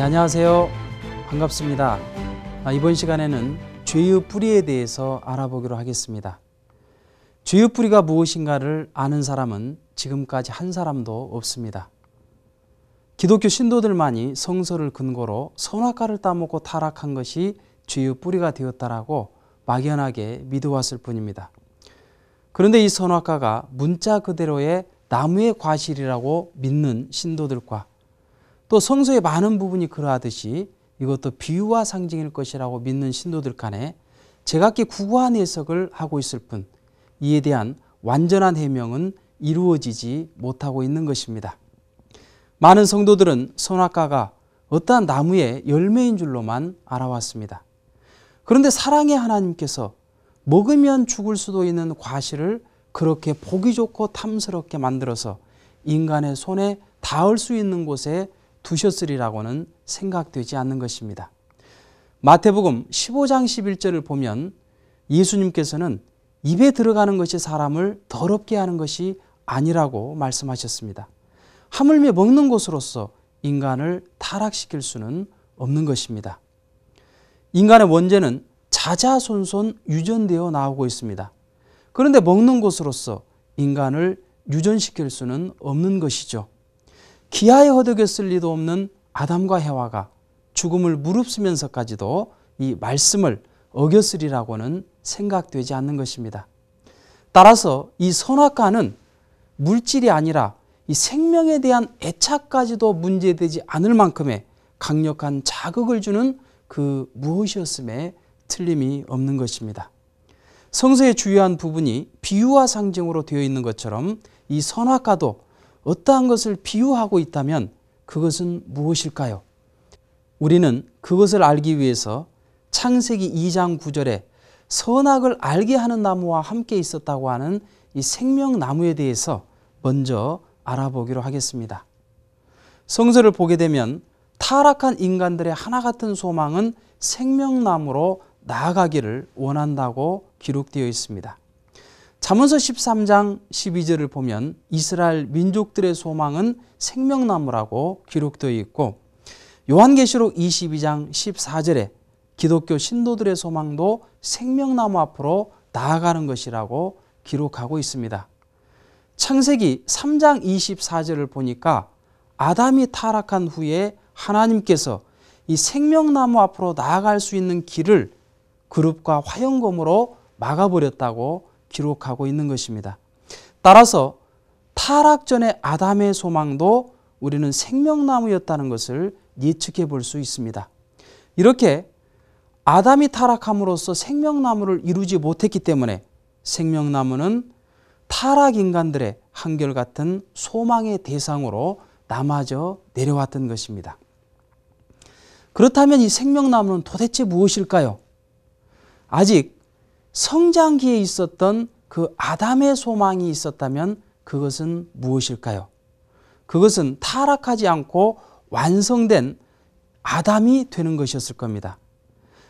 네, 안녕하세요. 반갑습니다. 이번 시간에는 죄의 뿌리에 대해서 알아보기로 하겠습니다. 죄의 뿌리가 무엇인가를 아는 사람은 지금까지 한 사람도 없습니다. 기독교 신도들만이 성서를 근거로 선악과를 따먹고 타락한 것이 죄의 뿌리가 되었다라고 막연하게 믿어왔을 뿐입니다. 그런데 이 선악과가 문자 그대로의 나무의 과실이라고 믿는 신도들과 또 성서의 많은 부분이 그러하듯이 이것도 비유와 상징일 것이라고 믿는 신도들 간에 제각기 구구한 해석을 하고 있을 뿐 이에 대한 완전한 해명은 이루어지지 못하고 있는 것입니다. 많은 성도들은 선악과가 어떠한 나무의 열매인 줄로만 알아왔습니다. 그런데 사랑의 하나님께서 먹으면 죽을 수도 있는 과실을 그렇게 보기 좋고 탐스럽게 만들어서 인간의 손에 닿을 수 있는 곳에 두셨으리라고는 생각되지 않는 것입니다. 마태복음 15장 11절을 보면 예수님께서는 입에 들어가는 것이 사람을 더럽게 하는 것이 아니라고 말씀하셨습니다. 하물며 먹는 것으로서 인간을 타락시킬 수는 없는 것입니다. 인간의 원죄는 자자손손 유전되어 나오고 있습니다. 그런데 먹는 것으로서 인간을 유전시킬 수는 없는 것이죠. 기아에 허덕였을 리도 없는 아담과 해와가 죽음을 무릅쓰면서까지도 이 말씀을 어겼으리라고는 생각되지 않는 것입니다. 따라서 이 선악과는 물질이 아니라 이 생명에 대한 애착까지도 문제되지 않을 만큼의 강력한 자극을 주는 그 무엇이었음에 틀림이 없는 것입니다. 성서의 주요한 부분이 비유와 상징으로 되어 있는 것처럼 이 선악과도 어떠한 것을 비유하고 있다면 그것은 무엇일까요? 우리는 그것을 알기 위해서 창세기 2장 9절에 선악을 알게 하는 나무와 함께 있었다고 하는 이 생명나무에 대해서 먼저 알아보기로 하겠습니다. 성서를 보게 되면 타락한 인간들의 하나 같은 소망은 생명나무로 나아가기를 원한다고 기록되어 있습니다. 잠언서 13장 12절을 보면 이스라엘 민족들의 소망은 생명나무라고 기록되어 있고 요한계시록 22장 14절에 기독교 신도들의 소망도 생명나무 앞으로 나아가는 것이라고 기록하고 있습니다. 창세기 3장 24절을 보니까 아담이 타락한 후에 하나님께서 이 생명나무 앞으로 나아갈 수 있는 길을 그룹과 화형검으로 막아버렸다고 기록하고 있는 것입니다. 따라서 타락 전의 아담의 소망도 우리는 생명나무였다는 것을 예측해 볼 수 있습니다. 이렇게 아담이 타락함으로써 생명나무를 이루지 못했기 때문에 생명나무는 타락 인간들의 한결같은 소망의 대상으로 남아져 내려왔던 것입니다. 그렇다면 이 생명나무는 도대체 무엇일까요? 아직 성장기에 있었던 그 아담의 소망이 있었다면 그것은 무엇일까요? 그것은 타락하지 않고 완성된 아담이 되는 것이었을 겁니다.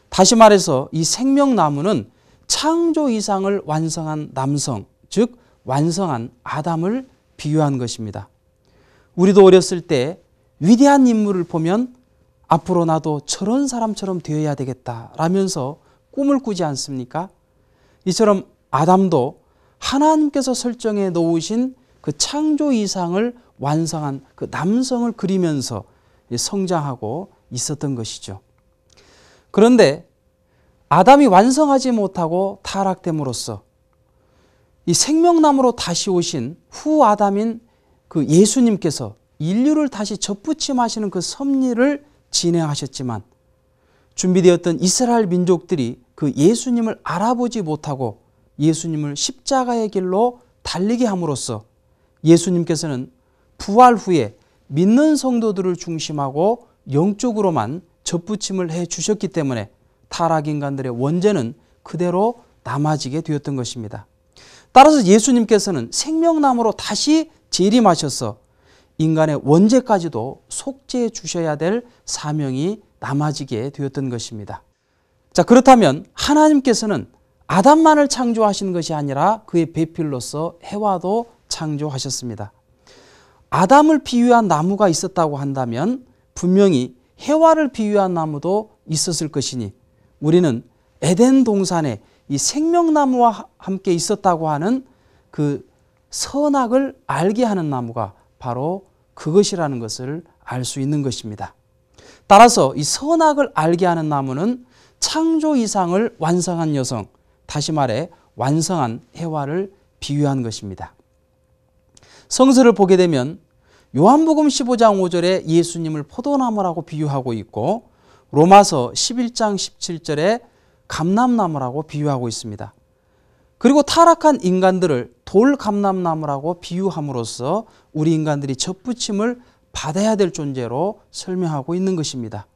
다시 말해서 이 생명나무는 창조 이상을 완성한 남성, 즉 완성한 아담을 비유한 것입니다. 우리도 어렸을 때 위대한 인물을 보면 앞으로 나도 저런 사람처럼 되어야 되겠다 라면서 꿈을 꾸지 않습니까? 이처럼 아담도 하나님께서 설정해 놓으신 그 창조 이상을 완성한 그 남성을 그리면서 성장하고 있었던 것이죠. 그런데 아담이 완성하지 못하고 타락됨으로써 이 생명나무로 다시 오신 후 아담인 그 예수님께서 인류를 다시 접붙임하시는 그 섭리를 진행하셨지만 준비되었던 이스라엘 민족들이 그 예수님을 알아보지 못하고 예수님을 십자가의 길로 달리게 함으로써 예수님께서는 부활 후에 믿는 성도들을 중심하고 영적으로만 접붙임을 해 주셨기 때문에 타락 인간들의 원죄는 그대로 남아지게 되었던 것입니다. 따라서 예수님께서는 생명나무로 다시 재림하셔서 인간의 원죄까지도 속죄해 주셔야 될 사명이 남아지게 되었던 것입니다. 자, 그렇다면 하나님께서는 아담만을 창조하신 것이 아니라 그의 배필로서 해와도 창조하셨습니다. 아담을 비유한 나무가 있었다고 한다면 분명히 해와를 비유한 나무도 있었을 것이니 우리는 에덴 동산에 이 생명나무와 함께 있었다고 하는 그 선악을 알게 하는 나무가 바로 그것이라는 것을 알 수 있는 것입니다. 따라서 이 선악을 알게 하는 나무는 창조 이상을 완성한 여성, 다시 말해 완성한 해와를 비유한 것입니다. 성서를 보게 되면 요한복음 15장 5절에 예수님을 포도나무라고 비유하고 있고 로마서 11장 17절에 감람나무라고 비유하고 있습니다. 그리고 타락한 인간들을 돌감람나무라고 비유함으로써 우리 인간들이 접붙임을 받아야 될 존재로 설명하고 있는 것입니다.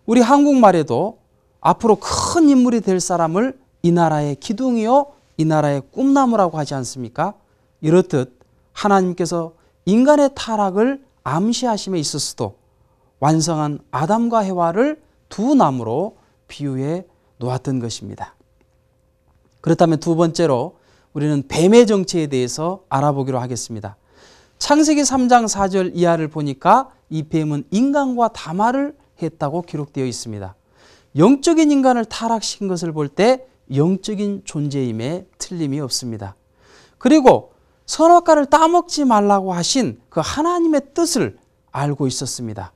우리 한국말에도 앞으로 큰 인물이 될 사람을 이 나라의 기둥이요 이 나라의 꿈나무라고 하지 않습니까? 이렇듯 하나님께서 인간의 타락을 암시하심에 있어서도 완성한 아담과 해와를 두 나무로 비유해 놓았던 것입니다. 그렇다면 두 번째로 우리는 뱀의 정체에 대해서 알아보기로 하겠습니다. 창세기 3장 4절 이하를 보니까 이 뱀은 인간과 담화를 했다고 기록되어 있습니다. 영적인 인간을 타락시킨 것을 볼 때 영적인 존재임에 틀림이 없습니다. 그리고 선악과를 따먹지 말라고 하신 그 하나님의 뜻을 알고 있었습니다.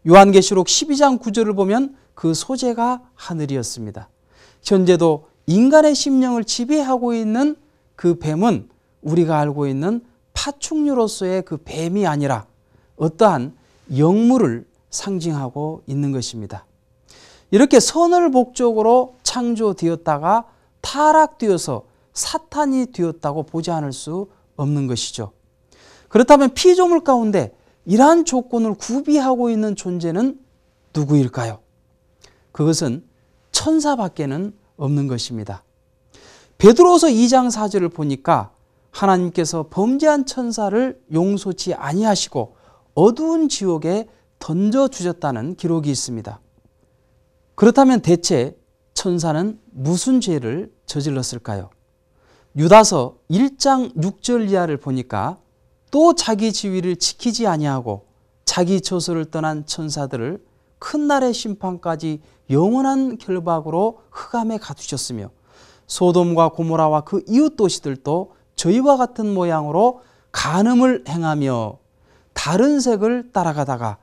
요한계시록 12장 9절을 보면 그 소재가 하늘이었습니다. 현재도 인간의 심령을 지배하고 있는 그 뱀은 우리가 알고 있는 파충류로서의 그 뱀이 아니라 어떠한 영물을 상징하고 있는 것입니다. 이렇게 선을 목적으로 창조되었다가 타락되어서 사탄이 되었다고 보지 않을 수 없는 것이죠. 그렇다면 피조물 가운데 이러한 조건을 구비하고 있는 존재는 누구일까요? 그것은 천사밖에는 없는 것입니다. 베드로서 2장 4절을 보니까 하나님께서 범죄한 천사를 용서치 아니하시고 어두운 지옥에 던져주셨다는 기록이 있습니다. 그렇다면 대체 천사는 무슨 죄를 저질렀을까요? 유다서 1장 6절 이하를 보니까 또 자기 지위를 지키지 아니하고 자기 처소를 떠난 천사들을 큰 날의 심판까지 영원한 결박으로 흑암에 가두셨으며 소돔과 고모라와 그 이웃 도시들도 저희와 같은 모양으로 간음을 행하며 다른 색을 따라가다가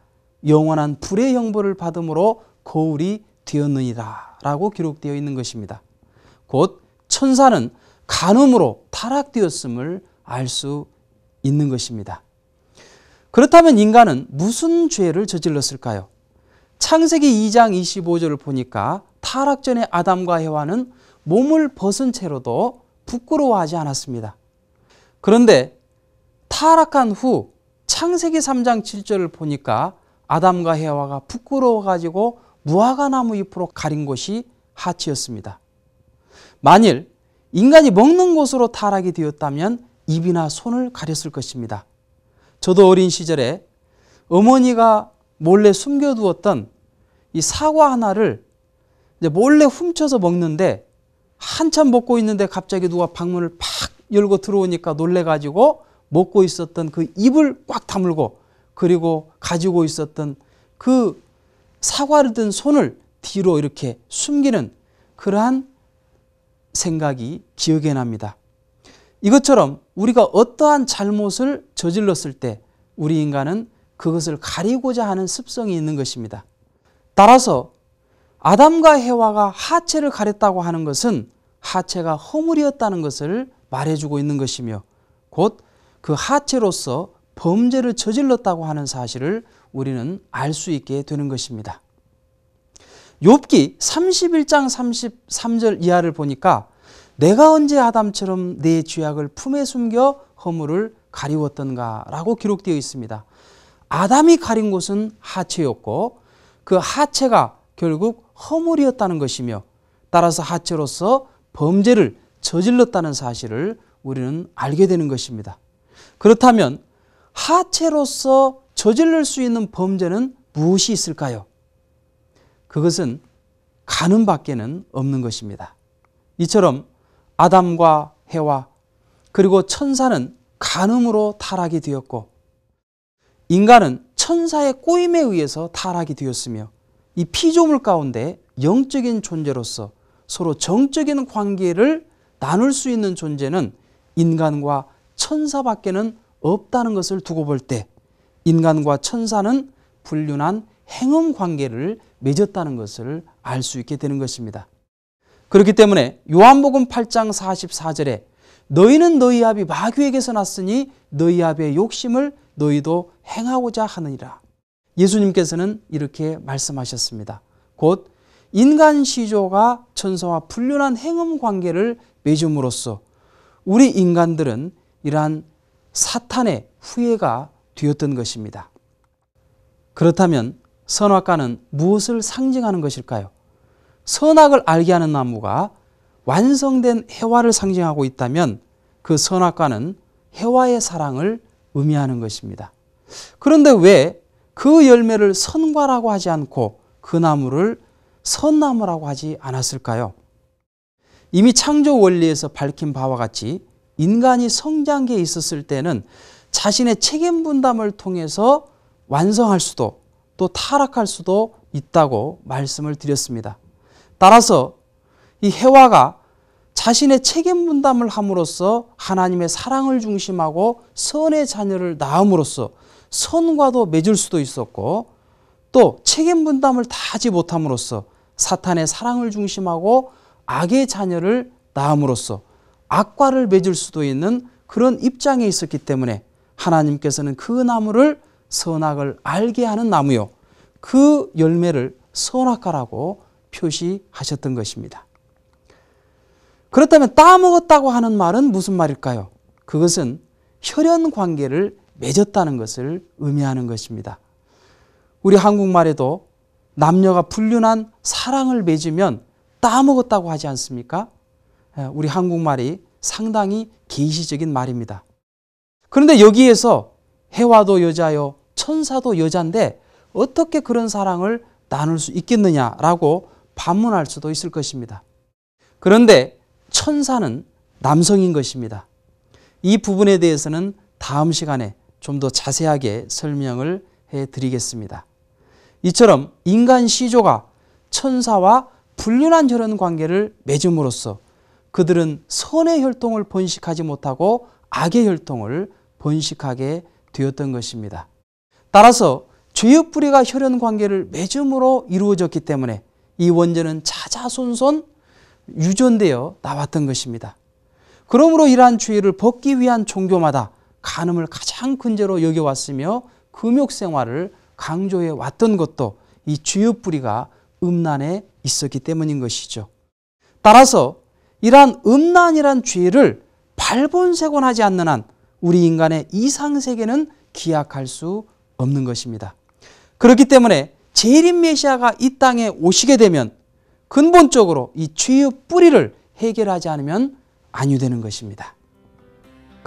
영원한 불의 형벌을 받음으로 거울이 되었느니라 라고 기록되어 있는 것입니다. 곧 천사는 간음으로 타락되었음을 알 수 있는 것입니다. 그렇다면 인간은 무슨 죄를 저질렀을까요? 창세기 2장 25절을 보니까 타락 전에 아담과 해와는 몸을 벗은 채로도 부끄러워하지 않았습니다. 그런데 타락한 후 창세기 3장 7절을 보니까 아담과 해와가 부끄러워가지고 무화과나무 잎으로 가린 곳이 하치였습니다. 만일 인간이 먹는 것으로 타락이 되었다면 입이나 손을 가렸을 것입니다. 저도 어린 시절에 어머니가 몰래 숨겨두었던 이 사과 하나를 이제 몰래 훔쳐서 먹는데 한참 먹고 있는데 갑자기 누가 방문을 팍 열고 들어오니까 놀래가지고 먹고 있었던 그 입을 꽉 다물고 그리고 가지고 있었던 그 사과를 든 손을 뒤로 이렇게 숨기는 그러한 생각이 기억에 납니다. 이것처럼 우리가 어떠한 잘못을 저질렀을 때 우리 인간은 그것을 가리고자 하는 습성이 있는 것입니다. 따라서 아담과 해와가 하체를 가렸다고 하는 것은 하체가 허물이었다는 것을 말해주고 있는 것이며 곧 그 하체로서 범죄를 저질렀다고 하는 사실을 우리는 알 수 있게 되는 것입니다. 욥기 31장 33절 이하를 보니까 내가 언제 아담처럼 내 죄악을 품에 숨겨 허물을 가리웠던가 라고 기록되어 있습니다. 아담이 가린 곳은 하체였고 그 하체가 결국 허물이었다는 것이며 따라서 하체로서 범죄를 저질렀다는 사실을 우리는 알게 되는 것입니다. 그렇다면 하체로서 저질릴 수 있는 범죄는 무엇이 있을까요? 그것은 간음밖에는 없는 것입니다. 이처럼 아담과 해와 그리고 천사는 간음으로 타락이 되었고 인간은 천사의 꼬임에 의해서 타락이 되었으며 이 피조물 가운데 영적인 존재로서 서로 정적인 관계를 나눌 수 있는 존재는 인간과 천사밖에는 없다는 것을 두고 볼 때 인간과 천사는 불륜한 행음 관계를 맺었다는 것을 알 수 있게 되는 것입니다. 그렇기 때문에 요한복음 8장 44절에 너희는 너희 아비 마귀에게서 났으니 너희 아비의 욕심을 너희도 행하고자 하느니라. 예수님께서는 이렇게 말씀하셨습니다. 곧 인간 시조가 천사와 불륜한 행음 관계를 맺음으로써 우리 인간들은 이러한 사탄의 후예가 되었던 것입니다. 그렇다면 선악과는 무엇을 상징하는 것일까요? 선악을 알게 하는 나무가 완성된 해와를 상징하고 있다면 그 선악과는 해와의 사랑을 의미하는 것입니다. 그런데 왜 그 열매를 선과라고 하지 않고 그 나무를 선나무라고 하지 않았을까요? 이미 창조 원리에서 밝힌 바와 같이 인간이 성장기에 있었을 때는 자신의 책임 분담을 통해서 완성할 수도 또 타락할 수도 있다고 말씀을 드렸습니다. 따라서 이 해와가 자신의 책임 분담을 함으로써 하나님의 사랑을 중심하고 선의 자녀를 낳음으로써 선과도 맺을 수도 있었고 또 책임 분담을 다 하지 못함으로써 사탄의 사랑을 중심하고 악의 자녀를 낳음으로써 악과를 맺을 수도 있는 그런 입장에 있었기 때문에 하나님께서는 그 나무를 선악을 알게 하는 나무요 그 열매를 선악과라고 표시하셨던 것입니다. 그렇다면 따먹었다고 하는 말은 무슨 말일까요? 그것은 혈연 관계를 맺었다는 것을 의미하는 것입니다. 우리 한국말에도 남녀가 불륜한 사랑을 맺으면 따먹었다고 하지 않습니까? 우리 한국말이 상당히 계시적인 말입니다. 그런데 여기에서 해와도 여자요 천사도 여자인데 어떻게 그런 사랑을 나눌 수 있겠느냐라고 반문할 수도 있을 것입니다. 그런데 천사는 남성인 것입니다. 이 부분에 대해서는 다음 시간에 좀 더 자세하게 설명을 해드리겠습니다. 이처럼 인간 시조가 천사와 불륜한 혈연 관계를 맺음으로써 그들은 선의 혈통을 번식하지 못하고 악의 혈통을 번식하게 되었던 것입니다. 따라서 죄의 뿌리가 혈연 관계를 맺음으로 이루어졌기 때문에 이 원죄는 자자손손 유전되어 나왔던 것입니다. 그러므로 이러한 죄를 벗기 위한 종교마다 간음을 가장 근제로 여겨왔으며 금욕생활을 강조해 왔던 것도 이 죄의 뿌리가 음란에 있었기 때문인 것이죠. 따라서 이러한 음란이란 죄를 발본색원하지 않는 한 우리 인간의 이상세계는 기약할 수 없는 것입니다. 그렇기 때문에 재림 메시아가 이 땅에 오시게 되면 근본적으로 이 죄의 뿌리를 해결하지 않으면 안유되는 것입니다.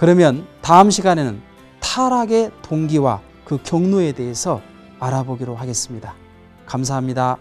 그러면 다음 시간에는 타락의 동기와 그 경로에 대해서 알아보기로 하겠습니다. 감사합니다.